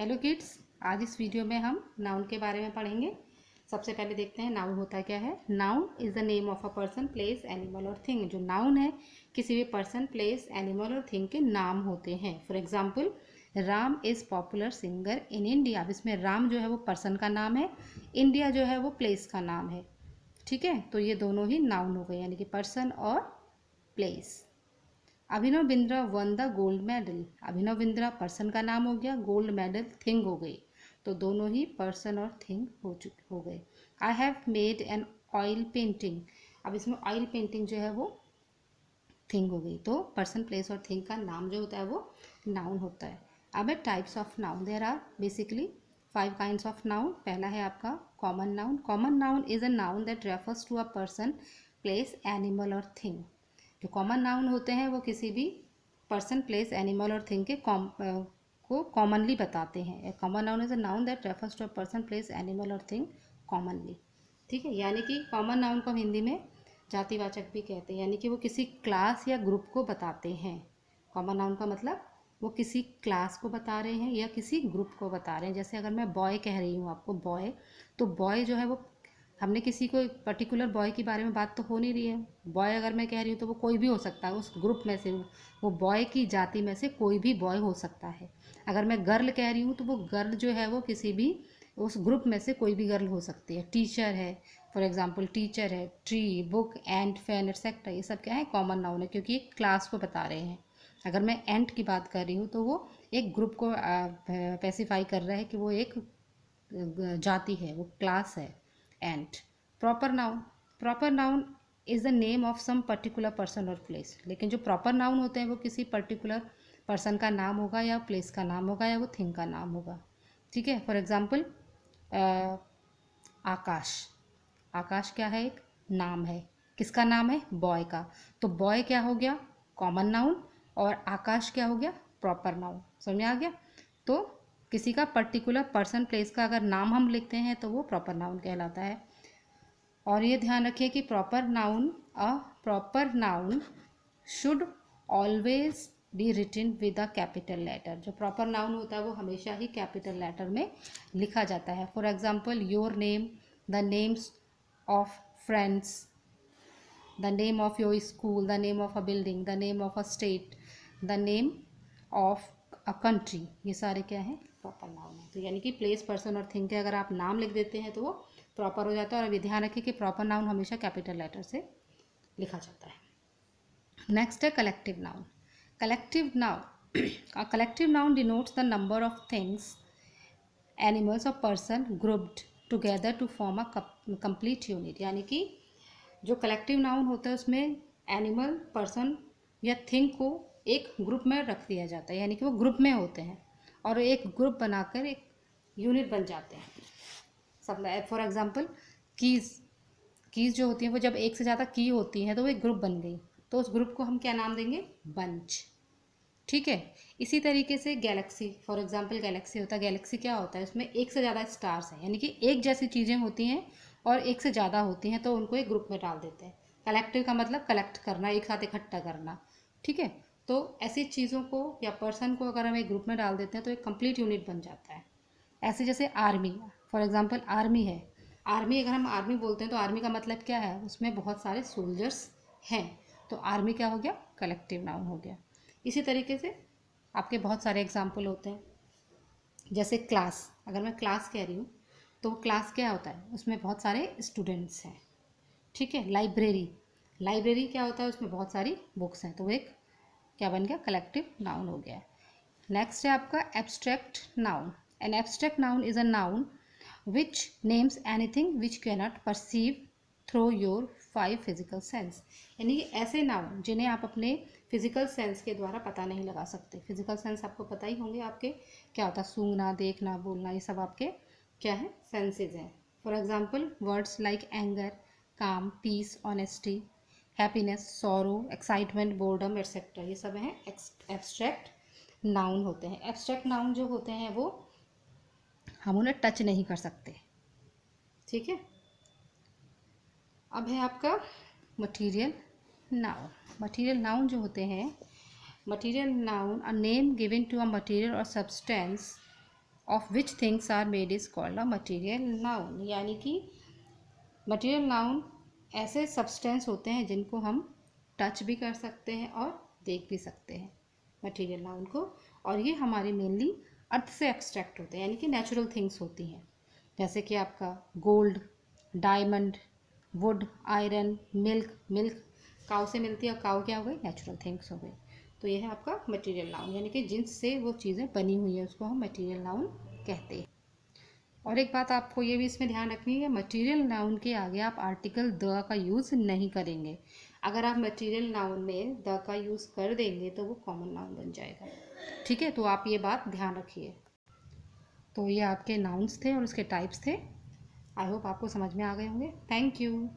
Hello kids, आज इस video में हम नाउन के बारे में पढ़ेंगे। सबसे पहले देखते हैं नाउन होता क्या है। Noun is the name of a person, place, animal और थिंग। जो नाउन है किसी भी पर्सन, प्लेस, एनिमल और थिंग के नाम होते हैं। For example, Ram is popular singer in India. अब इसमें राम जो है वो पर्सन का नाम है, इंडिया जो है वो प्लेस का नाम है। ठीक है, तो ये दोनों ही नाउन हो गए, यानी कि पर्सन और place. Abhinav Bindra one the gold medal. Abhinav Bindra person का नाम हो गया, गोल्ड मेडल थिंग हो गई, तो दोनों ही पर्सन और थिंग हो गए। I have made an oil painting. अब इसमें ऑयल पेंटिंग जो है वो थिंग हो गई, तो पर्सन, प्लेस और थिंग का नाम जो होता है वो नाउन होता है। अब है types of noun. There are basically 5 kinds of noun. पहला है आपका common noun. Common noun is a noun that refers to a person, place, animal और थिंग। जो कॉमन नाउन होते हैं वो किसी भी पर्सन, प्लेस, एनिमल और थिंग के को कॉमनली बताते हैं। A common noun is a noun that refers to a person, place, animal और थिंग कॉमनली। ठीक है, यानी कि कॉमन नाउन को हम हिंदी में जातिवाचक भी कहते हैं, यानी कि वो किसी क्लास या ग्रुप को बताते हैं। कॉमन नाउन का मतलब वो किसी क्लास को बता रहे हैं या किसी ग्रुप को बता रहे हैं। जैसे अगर मैं बॉय कह रही हूँ आपको बॉय, तो बॉय जो है वो हमने किसी को पर्टिकुलर बॉय के बारे में बात तो हो नहीं रही है। बॉय अगर मैं कह रही हूँ तो वो कोई भी हो सकता है, उस ग्रुप में से वो बॉय की जाति में से कोई भी बॉय हो सकता है। अगर मैं गर्ल कह रही हूँ तो वो गर्ल जो है वो किसी भी उस ग्रुप में से कोई भी गर्ल हो सकती है। टीचर है, फॉर एग्जाम्पल टीचर है, ट्री, बुक, एंट, फैन, एक्सेट्रा, ये सब क्या है, कॉमन नाउन है, क्योंकि एक क्लास को बता रहे हैं। अगर मैं एंट की बात कर रही हूँ तो वो एक ग्रुप को स्पेसिफाई कर रहा है कि वो एक जाति है, वो क्लास है एंट। Proper noun. Proper noun is the name of some particular person और प्लेस। लेकिन जो प्रॉपर नाउन होते हैं वो किसी पर्टिकुलर पर्सन का नाम होगा या प्लेस का नाम होगा या वो थिंग का नाम होगा। ठीक है, फॉर एग्जाम्पल आकाश। आकाश क्या है, एक नाम है। किसका नाम है, बॉय का। तो बॉय क्या हो गया, कॉमन नाउन, और आकाश क्या हो गया, प्रॉपर नाउन। समझ में आ गया। तो किसी का पर्टिकुलर पर्सन, प्लेस का अगर नाम हम लिखते हैं तो वो प्रॉपर नाउन कहलाता है। और ये ध्यान रखिए कि proper noun should always be written with a capital letter. जो प्रॉपर नाउन होता है वो हमेशा ही कैपिटल लेटर में लिखा जाता है। For example, your name, the names of friends, the name of your school, the name of a building, the name of a state, the name of a country, ये सारे क्या हैं, प्रॉपर नाउन है। तो यानी कि प्लेस, पर्सन और thing के अगर आप नाम लिख देते हैं तो वो प्रॉपर हो जाता है। और अभी ध्यान रखिए कि प्रॉपर नाउन हमेशा कैपिटल लेटर से लिखा जाता है। नेक्स्ट है collective noun. Collective noun collective noun denotes the number of things, animals और person grouped together to form a complete unit. यानी कि जो कलेक्टिव नाउन होता है उसमें एनिमल, पर्सन या थिंग को एक ग्रुप में रख दिया जाता है, यानी कि वो ग्रुप में होते हैं और एक ग्रुप बनाकर एक यूनिट बन जाते हैं। सब फॉर एग्जांपल, कीज़ जो होती हैं वो जब एक से ज़्यादा की होती हैं तो वो एक ग्रुप बन गई, तो उस ग्रुप को हम क्या नाम देंगे, बंच। ठीक है, इसी तरीके से गैलेक्सी, फॉर एग्जांपल गैलेक्सी होता है। गैलेक्सी क्या होता है, उसमें एक से ज़्यादा स्टार्स हैं, यानी कि एक जैसी चीज़ें होती हैं और एक से ज़्यादा होती हैं, तो उनको एक ग्रुप में डाल देते हैं। कलेक्टिव का मतलब कलेक्ट करना, एक साथ इकट्ठा करना। ठीक है, तो ऐसी चीज़ों को या पर्सन को अगर हम एक ग्रुप में डाल देते हैं तो एक कंप्लीट यूनिट बन जाता है। ऐसे जैसे आर्मी, फॉर एग्जांपल आर्मी है। आर्मी, अगर हम आर्मी बोलते हैं तो आर्मी का मतलब क्या है, उसमें बहुत सारे सोल्जर्स हैं, तो आर्मी क्या हो गया, कलेक्टिव नाउन हो गया। इसी तरीके से आपके बहुत सारे एग्जाम्पल होते हैं। जैसे क्लास, अगर मैं क्लास कह रही हूँ तो क्लास क्या होता है, उसमें बहुत सारे स्टूडेंट्स हैं। ठीक है, लाइब्रेरी, लाइब्रेरी क्या होता है, उसमें बहुत सारी बुक्स हैं, तो वो एक क्या बन गया, कलेक्टिव नाउन हो गया। नेक्स्ट है आपका abstract noun. An abstract noun is a noun which names anything which cannot perceive through your 5 physical sense. यानी कि ऐसे नाउन जिन्हें आप अपने फिजिकल सेंस के द्वारा पता नहीं लगा सकते। फिजिकल सेंस आपको पता ही होंगे आपके, क्या होता है, सूंघना, देखना, बोलना, ये सब आपके क्या है, सेंसेज हैं। For example, words like anger, calm, peace, honesty, happiness, sorrow, excitement, boredom etcetera, ये सब हैं एब्स्ट्रैक्ट नाउन होते हैं। एब्स्ट्रैक्ट नाउन जो होते हैं वो हम उन्हें टच नहीं कर सकते। ठीक है, अब है आपका मटीरियल नाउन। मटीरियल नाउन जो होते हैं, material noun a name given to a material और substance of which things are made is called a material noun. यानी कि मटीरियल नाउन ऐसे सब्सटेंस होते हैं जिनको हम टच भी कर सकते हैं और देख भी सकते हैं मटीरियल नाउन को, और ये हमारे मेनली अर्थ से एक्सट्रैक्ट होते हैं, यानी कि नेचुरल थिंग्स होती हैं, जैसे कि आपका gold, diamond, wood, iron, milk. Milk cow से मिलती है, काऊ क्या हो गई, नेचुरल थिंग्स हो गई। तो ये है आपका मटेरियल नाउन, यानी कि जिनसे वो चीज़ें बनी हुई है उसको हम मटेरियल नाउन कहते हैं। और एक बात आपको ये भी इसमें ध्यान रखनी है, मटेरियल नाउन के आगे आप आर्टिकल द का यूज़ नहीं करेंगे। अगर आप मटेरियल नाउन में द का यूज़ कर देंगे तो वो कॉमन नाउन बन जाएगा। ठीक है, तो आप ये बात ध्यान रखिए। तो ये आपके नाउन्स थे और उसके टाइप्स थे। आई होप आपको समझ में आ गए होंगे। Thank you.